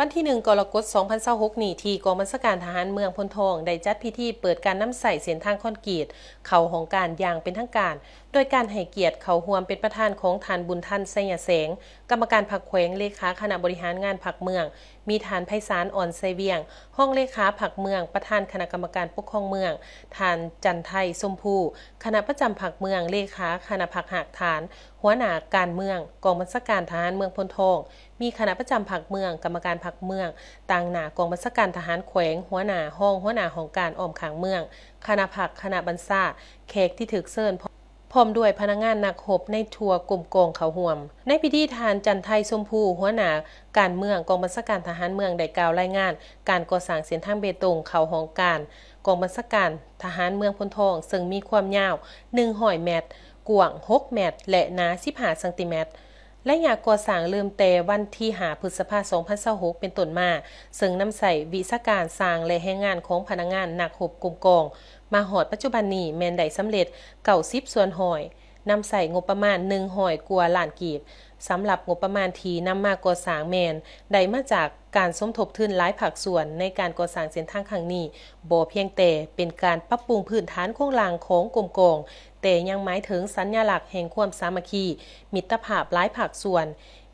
วันที่1 กรกฎาคม 2026 นี้ที่กองบัญชาการทหารเมืองพลทองได้จัดพิธีเปิดการน้ำใส่เส้นทางคอนกรีตเข้าของการอย่างเป็นทางการโดยการให้เกียรติเข้าร่วมเป็นประธานของทานบุญทันไสยแสงกรรมการพรรคแขวงเลขาคณะบริหารงานพรรคเมืองมีทานไพศาลอ่อนไซเวียงห้องเลขาพรรคเมืองประธานคณะกรรมการปกครองเมืองทานจันไทยสมภูคณะประจำพรรคเมืองเลขาคณะพรรคหักฐานหัวหน้าการเมืองกองบัญชาการทหารเมืองพลทองมีคณะประจำพรรคเมืองกรรมการพรรคเมืองต่างหน้ากองบัญชาการทหารแขวงหัวหน้าของการอ้อมขางเมืองคณะพรรคคณะบรรษาแขกที่ถึกเชิญพร้อมด้วยพนักงานนักรบในทัวร์กลุ่มกองเขาห่วมในพิธีทานจันไทยชมพูหัวหน้าการเมืองกองบัญชาการทหารเมืองได้กล่าวรายงานการก่อสร้างเส้นทางเบตงเขาหองการกองบัญชาการทหารเมืองพลทองซึ่งมีความยาว100 เมตรกว้าง6 เมตรและหนา15 เซนติเมตรและอยากก่อสร้างเริ่มแต่วันที่5 พฤษภาคม 2026 เป็นต้นมาซึ่งนำใส่วิชาการสร้างและแรงงานของพนักงานนักรบกลุ่มกองมาหอดปัจจุบันนี้แม่นได้สำเร็จ90 ส่วนหอยนำใส่งบประมาณ100 กว่าล้านกีบสำหรับงบประมาณที่นำมาก่อสร้างแม่นได้มาจากการสมทบทุนหลายภาคส่วนในการก่อสร้างเส้นทางครั้งนี้บ่เพียงแต่เป็นการปรับปรุงพื้นฐานโครงสร้างของกรมกองแต่ยังหมายถึงสัญลักษณ์แห่งความสามัคคีมิตรภาพหลายภาคส่วน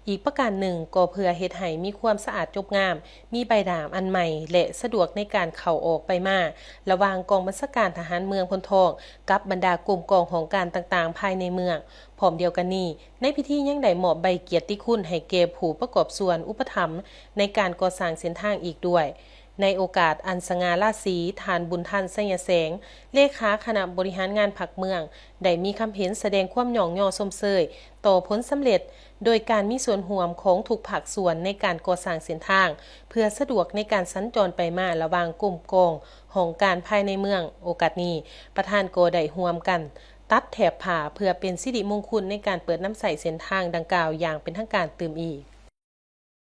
อีกประการหนึ่งก็เพื่อเฮ็ดให้มีความสะอาดจบงามมีใบดามอันใหม่และสะดวกในการเข้าออกไปมาระหว่างกองบัญชาการทหารเมืองพลทองกับบรรดากลุ่มกองของการต่างๆภายในเมืองพร้อมเดียวกันนี้ในพิธียังได้มอบใบเกียรติคุณให้แก่ผู้ประกอบส่วนอุปถัมภ์ในการก่อสร้างเส้นทางอีกด้วยในโอกาสอันสง่าราศีทานบุญทันไสยแสงเลขาคณะบริหารงานพรรคเมืองได้มีคำเห็นแสดงความหย่องย่อชมเชยต่อผลสำเร็จโดยการมีส่วนร่วมของทุกภาคส่วนในการก่อสร้างเส้นทางเพื่อสะดวกในการสัญจรไปมาระหว่างกลุ่มกองของการภายในเมืองโอกาสนี้ประธานก็ได้ร่วมกันตัดแถบผ้าเพื่อเป็นสิริมงคลในการเปิดน้ำใสเส้นทางดังกล่าวอย่างเป็นทางการตื่มอีก